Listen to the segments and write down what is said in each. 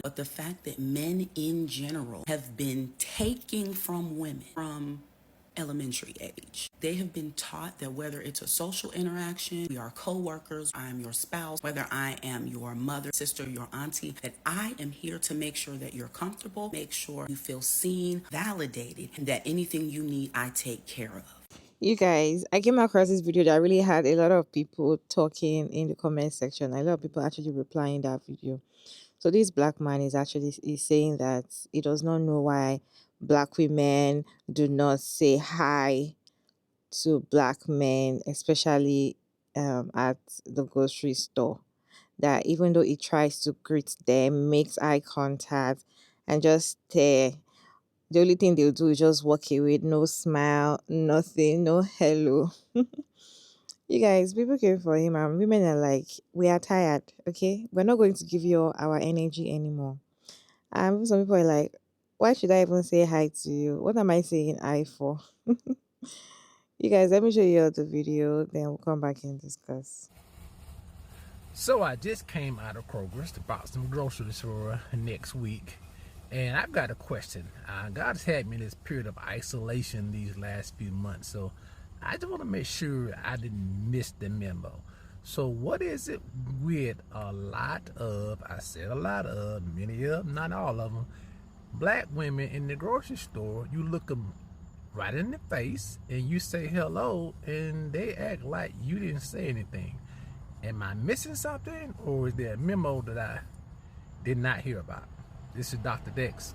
But the fact that men in general have been taking from women from elementary age. They have been taught that whether it's a social interaction, we are co-workers, I'm your spouse, whether I am your mother, sister, your auntie, that I am here to make sure that you're comfortable, make sure you feel seen, validated, and that anything you need, I take care of. You guys, I came across this video that really had a lot of people talking in the comment section. A lot of people actually replying that video. So this black man is saying that he does not know why black women do not say hi to black men, especially at the grocery store. That even though he tries to greet them, makes eye contact, and just stare, the only thing they'll do is just walk away, no smile, nothing, no hello. You guys, people came for him, and women are like, we are tired, okay? We're not going to give you all our energy anymore. And some people are like, why should I even say hi to you? What am I saying hi for? You guys, let me show you all the video, then we'll come back and discuss. So I just came out of Kroger's to buy some groceries for next week. And I've got a question. God has had me in this period of isolation these last few months. So I just want to make sure I didn't miss the memo. So what is it with a lot of, I said a lot of, many of them, not all of them, black women in the grocery store, you look them right in the face and you say hello and they act like you didn't say anything. Am I missing something, or is there a memo that I did not hear about? This is Dr. Dex.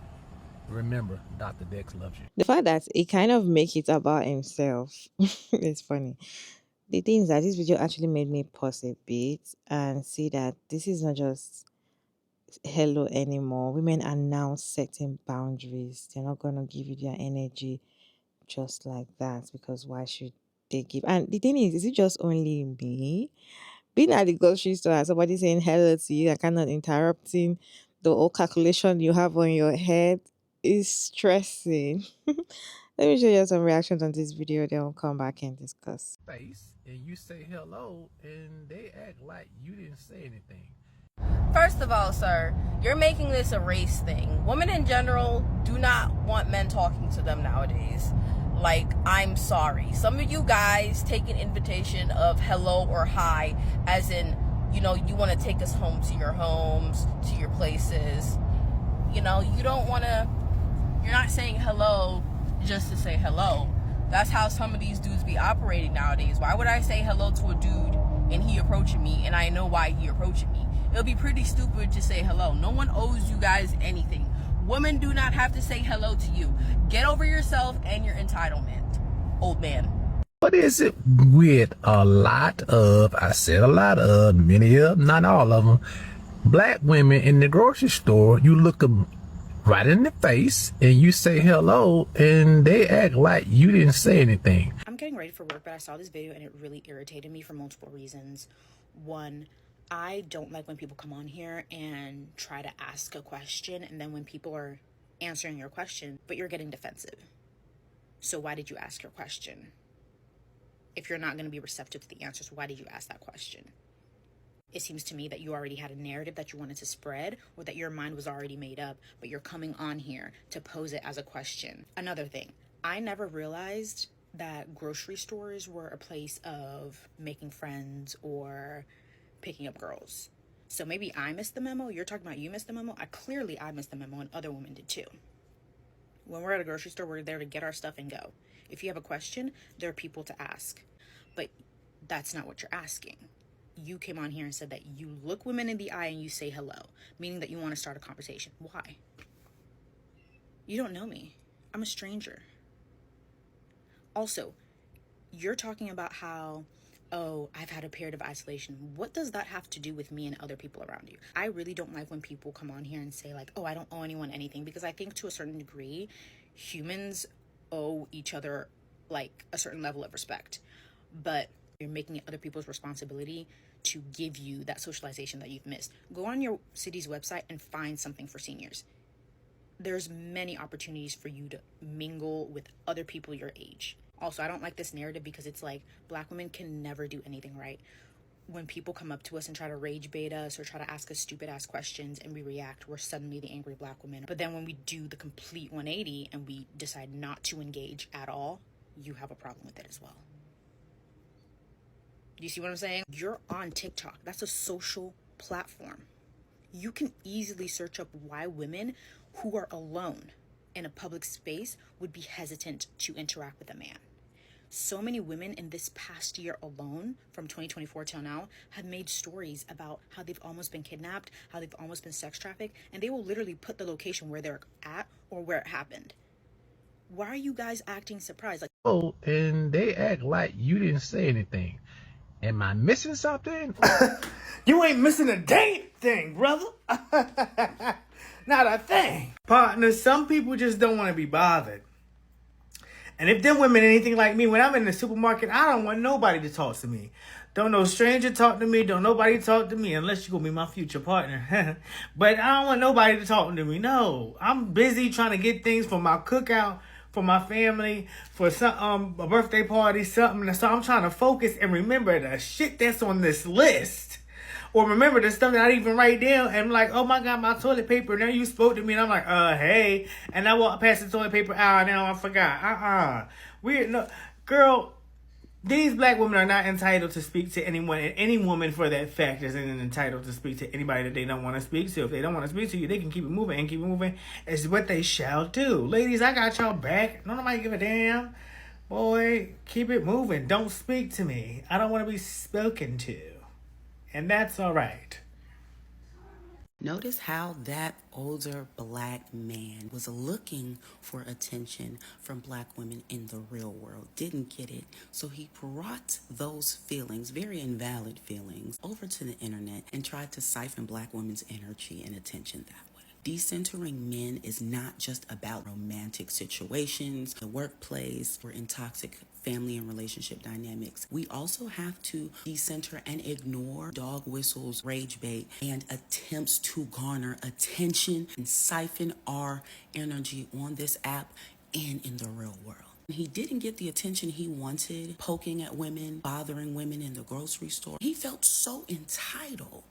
Remember, Dr. Dex loves you. The fact that he kind of make it about himself is funny. The thing is that this video actually made me pause a bit and see that this is not just hello anymore. Women are now setting boundaries. They're not gonna give you their energy just like that, because why should they give? And the thing is it just only me? Being at the grocery store and somebody saying hello to you and kind of interrupting the whole calculation you have on your head is stressing. Let me show you some reactions on this video, then we'll come back and discuss. Face and you say hello and they act like you didn't say anything. First of all, sir, you're making this a race thing. Women in general do not want men talking to them nowadays. Like, I'm sorry. Some of you guys take an invitation of hello or hi as in, you want to take us home to your homes, to your places. You don't want to, you're not saying hello just to say hello. That's how some of these dudes be operating nowadays. Why would I say hello to a dude and he approaching me and I know why he approaching me? It'll be pretty stupid to say hello. No one owes you guys anything. Women do not have to say hello to you. Get over yourself and your entitlement, old man. What is it with a lot of, I said a lot of, many of them, not all of them, black women in the grocery store, you look them right in the face and you say hello and they act like you didn't say anything. I'm getting ready for work, but I saw this video and it really irritated me for multiple reasons. One, I don't like when people come on here and try to ask a question, and then when people are answering your question, but you're getting defensive. So why did you ask your question? If you're not going to be receptive to the answers, why did you ask that question? It seems to me that you already had a narrative that you wanted to spread, or that your mind was already made up, but you're coming on here to pose it as a question. Another thing, I never realized that grocery stores were a place of making friends or picking up girls. So maybe I missed the memo. You're talking about you missed the memo. I missed the memo, and other women did too. When we're at a grocery store, we're there to get our stuff and go. If you have a question, there are people to ask. But that's not what you're asking. You came on here and said that you look women in the eye and you say hello, meaning that you want to start a conversation. Why? You don't know me. I'm a stranger. Also, you're talking about how, oh, I've had a period of isolation. What does that have to do with me and other people around you? I really don't like when people come on here and say like, oh, I don't owe anyone anything, because I think to a certain degree, humans owe each other like a certain level of respect. But you're making it other people's responsibility to give you that socialization that you've missed. Go on your city's website and find something for seniors. There's many opportunities for you to mingle with other people your age. Also, I don't like this narrative because it's like black women can never do anything right. when people come up to us and try to rage bait us or try to ask us stupid ass questions and we react, we're suddenly the angry black woman. But then when we do the complete 180 and we decide not to engage at all, you have a problem with it as well. Do you see what I'm saying? You're on TikTok. That's a social platform. You can easily search up why women who are alone in a public space would be hesitant to interact with a man. So many women in this past year alone, from 2024 till now, have made stories about how they've almost been kidnapped, how they've almost been sex trafficked, and they will literally put the location where they're at or where it happened. Why are you guys acting surprised? Like, Oh, and they act like you didn't say anything. Am I missing something? You ain't missing a dang thing, brother. Not a thing. Partner, some people just don't want to be bothered. And if them women anything like me, when I'm in the supermarket, I don't want nobody to talk to me. Don't no stranger talk to me. Don't nobody talk to me unless you're going to be my future partner. But I don't want nobody to talk to me. No. I'm busy trying to get things for my cookout, for my family, for some a birthday party, something. So I'm trying to focus and remember the shit that's on this list. Or remember the stuff that I didn't even write down. And I'm like, oh my God, my toilet paper. Now you spoke to me. And I'm like, hey. And I walked past the toilet paper aisle. Now I forgot. Weird. No, girl, these black women are not entitled to speak to anyone. And any woman, for that fact, isn't entitled to speak to anybody that they don't want to speak to. If they don't want to speak to you, they can keep it moving and keep it moving. It's what they shall do. Ladies, I got y'all back. Don't nobody give a damn. Boy, keep it moving. Don't speak to me. I don't want to be spoken to. And that's all right. Notice how that older black man was looking for attention from black women in the real world, didn't get it. So he brought those feelings, very invalid feelings, over to the internet and tried to siphon black women's energy and attention that way. Decentering men is not just about romantic situations, the workplace, or in toxic family and relationship dynamics. We also have to decenter and ignore dog whistles, rage bait, and attempts to garner attention and siphon our energy on this app and in the real world. He didn't get the attention he wanted, poking at women, bothering women in the grocery store. He felt so entitled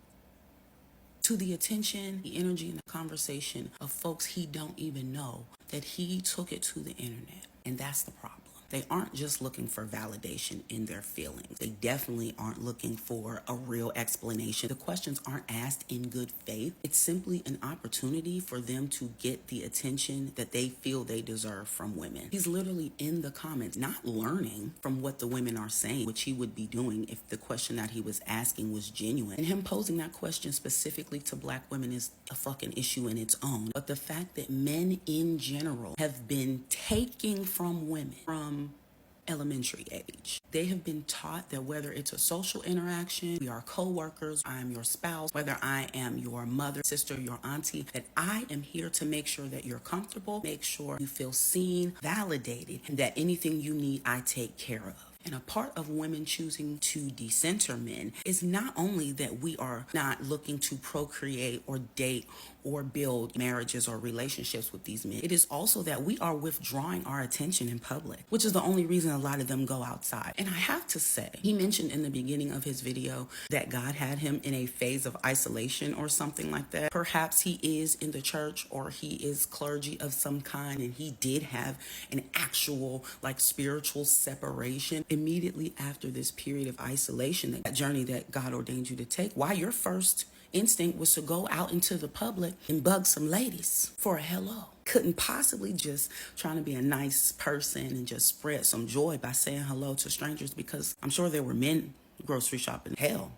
to the attention, the energy, and the conversation of folks he don't even know that he took it to the internet. And that's the problem. They aren't just looking for validation in their feelings. They definitely aren't looking for a real explanation. The questions aren't asked in good faith. It's simply an opportunity for them to get the attention that they feel they deserve from women. He's literally in the comments, not learning from what the women are saying, which he would be doing if the question that he was asking was genuine. And him posing that question specifically to black women is a fucking issue in its own. But the fact that men in general have been taking from women from elementary age. They have been taught that whether it's a social interaction, we are co-workers, I'm your spouse, whether I am your mother, sister, your auntie, that I am here to make sure that you're comfortable, make sure you feel seen, validated, and that anything you need, I take care of. And a part of women choosing to decenter men is not only that we are not looking to procreate or date or build marriages or relationships with these men. It is also that we are withdrawing our attention in public, which is the only reason a lot of them go outside. And I have to say, he mentioned in the beginning of his video that God had him in a phase of isolation or something like that. Perhaps he is in the church or he is clergy of some kind and he did have an actual spiritual separation immediately after this period of isolation, that journey that God ordained you to take. Why your first instinct was to go out into the public and bug some ladies for a hello. Couldn't possibly just trying to be a nice person and just spread some joy by saying hello to strangers, because I'm sure there were men grocery shopping. Hell,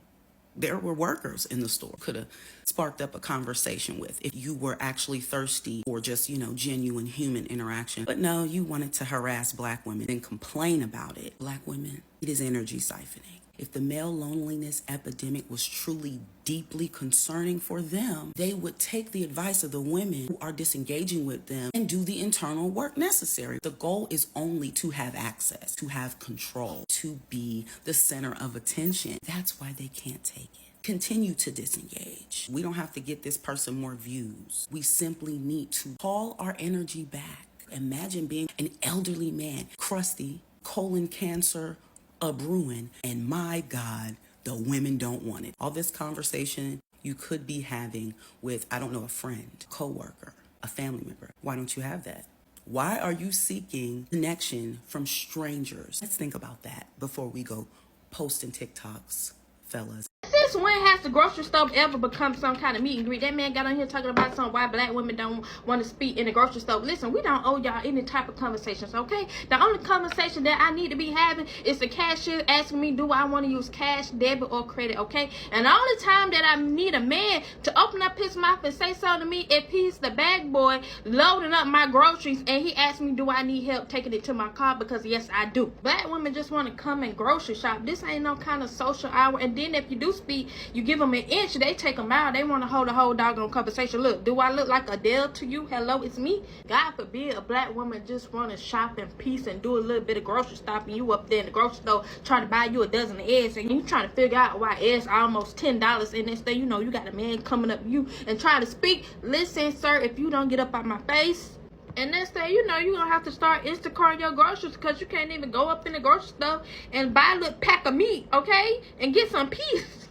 there were workers in the store could have sparked up a conversation with if you were actually thirsty or just, genuine human interaction. But no, you wanted to harass black women and complain about it. Black women, it is energy siphoning. If the male loneliness epidemic was truly deeply concerning for them, they would take the advice of the women who are disengaging with them and do the internal work necessary. The goal is only to have access, to have control, to be the center of attention. That's why they can't take it. Continue to disengage. We don't have to get this person more views. We simply need to call our energy back. Imagine being an elderly man, crusty, colon cancer, a brewing, and my God, The women don't want it. All this conversation you could be having with, I don't know, a friend, coworker, a family member. Why don't you have that? Why are you seeking connection from strangers? Let's think about that before we go posting TikToks, fellas. Since when has the grocery store ever become some kind of meet and greet? That man got on here talking about some why black women don't want to speak in the grocery store. Listen, we don't owe y'all any type of conversations, okay? The only conversation that I need to be having is the cashier asking me, do I want to use cash, debit, or credit, okay? And the only time that I need a man to open up his mouth and say something to me if he's the bag boy loading up my groceries and he asks me, do I need help taking it to my car? Because yes, I do. Black women just want to come and grocery shop. This ain't no kind of social hour. And then if you do speak, you give them an inch, they take them out. They want to hold a whole doggone conversation. Look, do I look like Adele to you? Hello, it's me. God forbid a black woman just want to shop in peace and do a little bit of grocery shopping. You up there in the grocery store trying to buy you a dozen of eggs, and you trying to figure out why eggs are almost $10. And next thing you know, you got a man coming up to you and trying to speak. Listen, sir, if you don't get up out my face, and next thing you know, you're going to have to start Instacarting your groceries because you can't even go up in the grocery store and buy a little pack of meat, okay? And get some peace.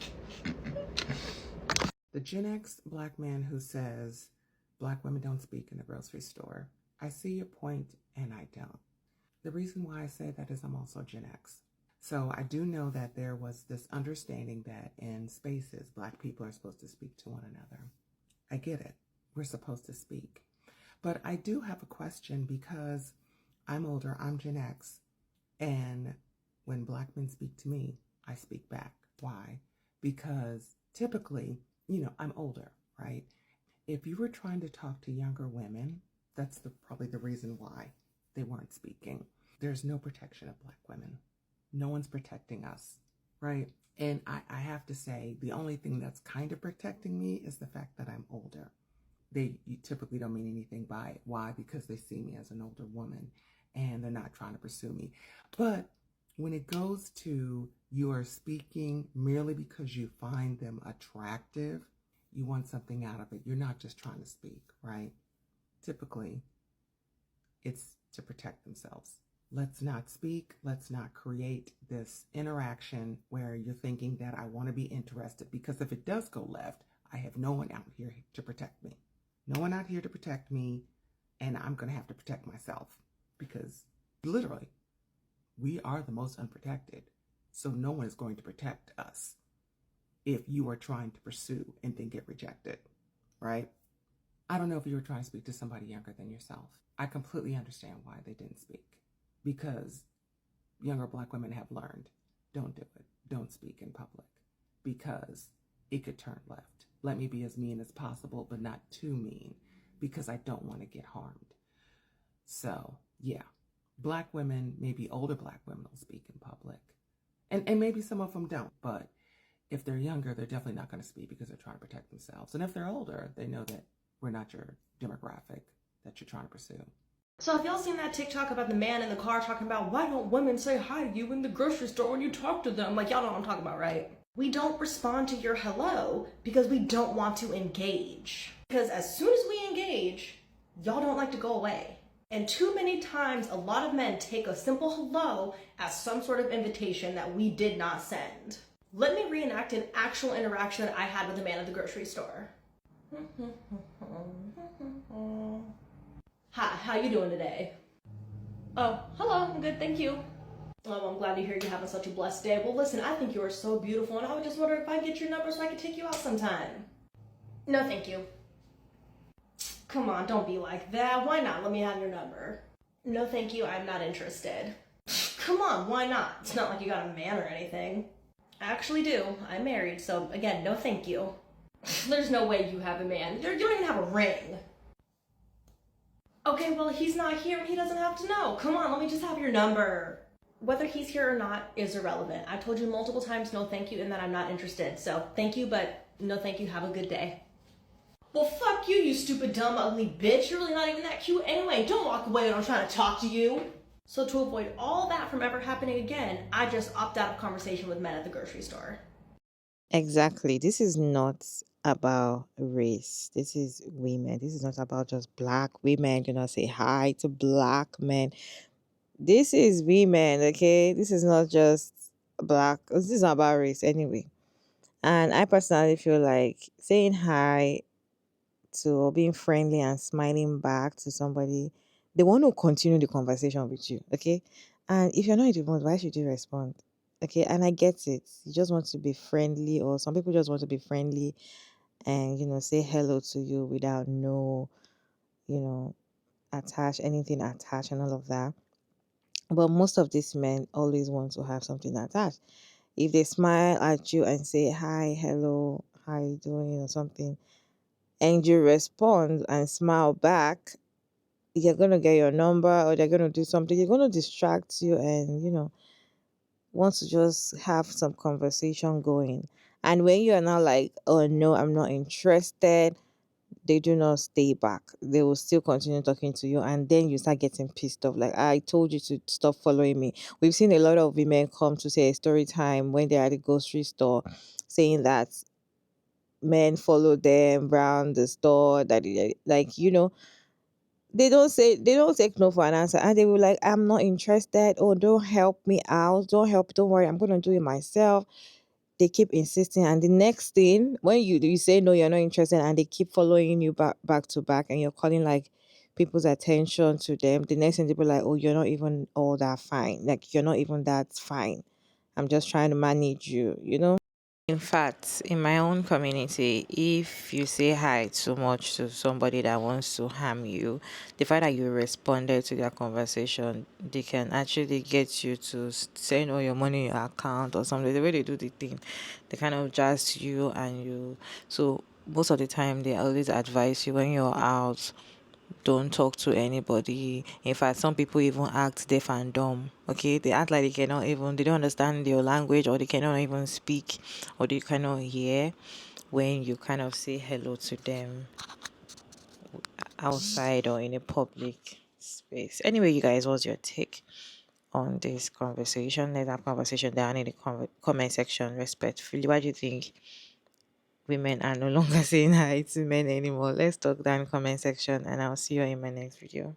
The Gen X black man who says black women don't speak in the grocery store. I see your point and I don't. The reason why I say that is I'm also Gen X. So I do know that there was this understanding that in spaces, black people are supposed to speak to one another. I get it. We're supposed to speak. But I do have a question because I'm older, I'm Gen X, and when black men speak to me, I speak back. Why? Because typically, I'm older, right? If you were trying to talk to younger women, that's probably the reason why they weren't speaking. There's no protection of black women. No one's protecting us, right? And I have to say, the only thing that's kind of protecting me is the fact that I'm older. You typically don't mean anything by it. Why? Because they see me as an older woman and they're not trying to pursue me. But when it goes to you are speaking merely because you find them attractive, you want something out of it. You're not just trying to speak, right? Typically, it's to protect themselves. Let's not speak. Let's not create this interaction where you're thinking that I want to be interested, because if it does go left, I have no one out here to protect me. No one out here to protect me, and I'm going to have to protect myself because literally, we are the most unprotected. So no one is going to protect us if you are trying to pursue and then get rejected, right? I don't know if you were trying to speak to somebody younger than yourself. I completely understand why they didn't speak, because younger black women have learned, don't do it. Don't speak in public because it could turn left. Let me be as mean as possible, but not too mean, because I don't want to get harmed. So, yeah, black women, maybe older black women will speak in public. And maybe some of them don't, but if they're younger, they're definitely not going to speak because they're trying to protect themselves. And if they're older, they know that we're not your demographic that you're trying to pursue. So have y'all seen that TikTok about the man in the car talking about why don't women say hi to you in the grocery store when you talk to them? Like, y'all know what I'm talking about, right? We don't respond to your hello because we don't want to engage. Because as soon as we engage, y'all don't like to go away. And too many times, a lot of men take a simple hello as some sort of invitation that we did not send. Let me reenact an actual interaction that I had with a man at the grocery store. Hi, how you doing today? Oh, hello, I'm good, thank you. Oh, I'm glad to hear you're having such a blessed day. Well, listen, I think you are so beautiful, and I would just wonder if I could get your number so I could take you out sometime. No, thank you. Come on, don't be like that. Why not? Let me have your number. No, thank you, I'm not interested. Come on, why not? It's not like you got a man or anything. I actually do. I'm married, so again, no thank you. There's no way you have a man. You don't even have a ring. Okay, well, he's not here and he doesn't have to know. Come on, let me just have your number. Whether he's here or not is irrelevant. I told you multiple times no thank you and that I'm not interested. So thank you, but no thank you. Have a good day. Well, fuck you, you stupid, dumb, ugly bitch. You're really not even that cute anyway. Don't walk away when I'm trying to talk to you. So to avoid all that from ever happening again, I just opt out of conversation with men at the grocery store. Exactly. This is not about race. This is women. This is not about just black women. Do not say hi to black men. This is women, okay? This is not just black. This is not about race anyway. And I personally feel like saying hi to or being friendly and smiling back to somebody, they want to continue the conversation with you. Okay. And if you're not in the mood, why should you respond? Okay. And I get it. You just want to be friendly, or some people just want to be friendly and, say hello to you without no, you know, anything attached and all of that. But most of these men always want to have something attached. If they smile at you and say hi, hello, how you doing, or something, and you respond and smile back, you're gonna get your number, or they're gonna do something. You're gonna distract you, and want to just have some conversation going. And when you are now like, oh no, I'm not interested, they do not stay back. They will still continue talking to you, and then you start getting pissed off. Like, I told you to stop following me. We've seen a lot of women come to say a story time when they're at the grocery store, saying that men follow them around the store. That like they don't take no for an answer, and they will like, I'm not interested. Oh, don't help me out. Don't worry, I'm gonna do it myself. They keep insisting, and the next thing, when you say no, you're not interested, and they keep following you back to back, and you're calling like people's attention to them, the next thing they'll be like, oh, you're not even all that fine, like you're not even that fine, I'm just trying to manage you. In fact, in my own community, if you say hi too much to somebody that wants to harm you, the fact that you responded to their conversation, they can actually get you to send all your money in your account or something. The way they do the thing, they kind of just you and you. So most of the time, they always advise you when you're out, don't talk to anybody. In fact, some people even act deaf and dumb. Okay, they act like they don't understand your language, or they cannot even speak, or they cannot hear when you kind of say hello to them outside or in a public space. Anyway, you guys, what's your take on this conversation? Let that conversation down in the comment section respectfully. Why do you think women are no longer saying hi to men anymore? Let's talk down in the comment section, and I'll see you in my next video.